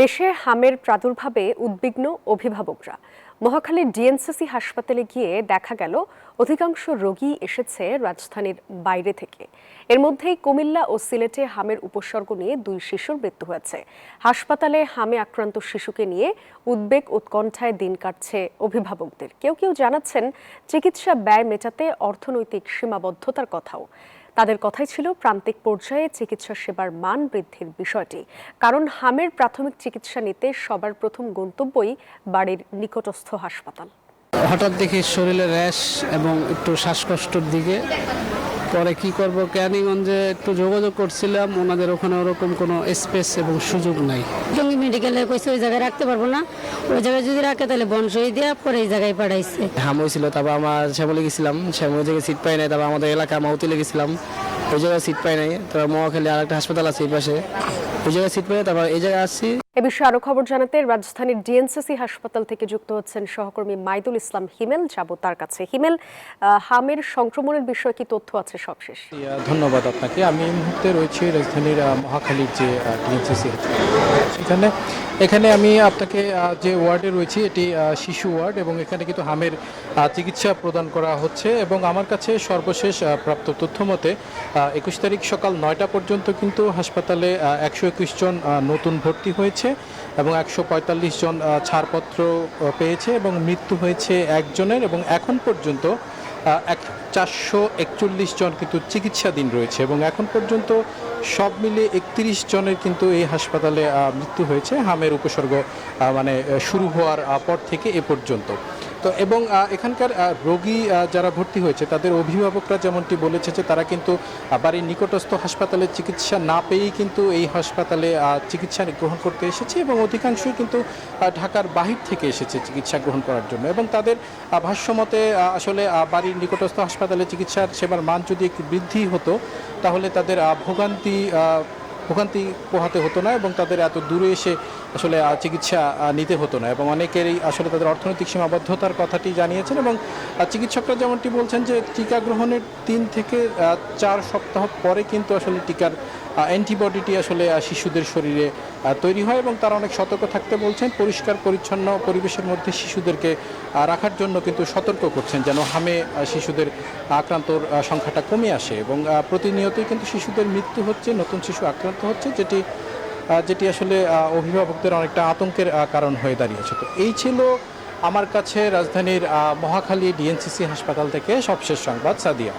দেশে হামের প্রাদুর্ভাবে উদ্বিগ্ন অভিভাবকরা। মহাখালীর ডিএনসিসি হাসপাতালে গিয়ে দেখা গেল অধিকাংশ রোগী এসেছে রাজধানীর বাইরে থেকে। এর মধ্যেই কুমিল্লা ও সিলেটে হামের উপসর্গ নিয়ে 2 শিশুর মৃত্যু হয়েছে। হাসপাতালে হামে আক্রান্ত শিশুকে নিয়ে উদ্বেগ উৎকণ্ঠায় দিন কাটছে অভিভাবকদের। কেউ কেউ জানাচ্ছেন চিকিৎসা ব্যয় মেটাতে অর্থনৈতিক সীমাবদ্ধতার কথাও। তাদের কথাই ছিল প্রান্তিক পর্যায়ে চিকিৎসা সেবার মান বৃদ্ধির বিষয়টি। কারণ হামের প্রাথমিক চিকিৎসা নিতে সবার প্রথম গন্তব্যই বাড়ির নিকটস্থ হাসপাতাল। হঠাৎ দেখি শরীরে র্যাশ এবং একটু শ্বাসকষ্টর দিকে। পরে কি করব, ক্যানিগঞ্জে একটু যোগাযোগ করছিলাম, ওনাদের ওখানে ওরকম কোনো স্পেস এবং সুযোগ নাই। জঙ্গি মেডিকেলে কইছে ওই জায়গায় রাখতে পারবো না, ওই জায়গায় যদি রাখে তাহলে বনসই দিয়ে পরে এই জায়গায় পাঠাইছে। হাম হয়েছিল, তারপর আমার শ্যামলে গেছিলাম, শ্যামলে জায়গায় সিট পাই নাই। তারপর আমাদের এলাকা মাউতিলে গেছিলাম, ওই জায়গায় সিট পাই নাই। তারপর মহাখালী আর একটা হাসপাতাল আছে এই পাশে, ওই জায়গায় সিট পাই নাই। তারপর এই জায়গায় আসছি। এ বিষয়ে আরো খবর জানাতে রাজধানীর ডিএনসিসি হাসপাতাল থেকে যুক্ত হচ্ছেন সহকর্মী মাইদুল ইসলাম হিমেল। যাব তার কাছে। হিমেল, হামের সংক্রমণের বিষয়ে কি তথ্য আছে সবশেষ? ধন্যবাদ আপনাকে। আমি এই মুহূর্তে রয়েছি রাজধানীর মহাখালীর যে ডিএনসিসি এখানে আমি আপনাকে যে ওয়ার্ডে রয়েছি এটি শিশু ওয়ার্ড এবং এখানে কিন্তু হামের চিকিৎসা প্রদান করা হচ্ছে। এবং আমার কাছে সর্বশেষ প্রাপ্ত তথ্য মতে 21 তারিখ সকাল 9টা পর্যন্ত কিন্তু হাসপাতালে 121 জন নতুন ভর্তি হয়েছে এবং 145 জন ছাড়পত্র পেয়েছে এবং মৃত্যু হয়েছে একজনের। এবং এখন পর্যন্ত 441 জন কিন্তু চিকিৎসাধীন রয়েছে এবং এখন পর্যন্ত সব মিলে 31 জনের কিন্তু এই হাসপাতালে মৃত্যু হয়েছে হামের উপসর্গ শুরু হওয়ার পর থেকে এ পর্যন্ত। তো এবং এখানকার রোগী যারা ভর্তি হয়েছে তাদের অভিভাবকরা যেমনটি বলেছে যে তারা কিন্তু বাড়ির নিকটস্থ হাসপাতালে চিকিৎসা না পেয়েই কিন্তু এই হাসপাতালে চিকিৎসা গ্রহণ করতে এসেছে এবং অধিকাংশই কিন্তু ঢাকার বাহির থেকে এসেছে চিকিৎসা গ্রহণ করার জন্য। এবং তাদের ভাষ্যমতে আসলে বাড়ির নিকটস্থ হাসপাতালে চিকিৎসার সেবার মান যদি একটু বৃদ্ধি হতো তাহলে তাদের ভোগান্তি পোহাতে হতো না এবং তাদের এত দূরে এসে আসলে চিকিৎসা নিতে হতো না। এবং অনেকেরই আসলে তাদের অর্থনৈতিক সীমাবদ্ধতার কথাটি জানিয়েছেন এবং চিকিৎসকরা যেমনটি বলছেন যে টিকা গ্রহণের 3 থেকে 4 সপ্তাহ পরে কিন্তু আসলে টিকার অ্যান্টিবডিটি আসলে শিশুদের শরীরে তৈরি হয় এবং তারা অনেক সতর্ক থাকতে বলছেন। পরিষ্কার পরিচ্ছন্ন পরিবেশের মধ্যে শিশুদেরকে রাখার জন্য কিন্তু সতর্ক করছেন যেন হামে শিশুদের আক্রান্তর সংখ্যাটা কমে আসে। এবং প্রতিনিয়তই কিন্তু শিশুদের মৃত্যু হচ্ছে, নতুন শিশু আক্রান্ত হচ্ছে, যেটি আসলে অভিভাবকদের অনেকটা আতঙ্কের কারণ হয়ে দাঁড়িয়েছে। তো এই ছিল আমার কাছে রাজধানীর মহাখালী ডিএনসিসি হাসপাতাল থেকে সবশেষ সংবাদ। সাদিয়া।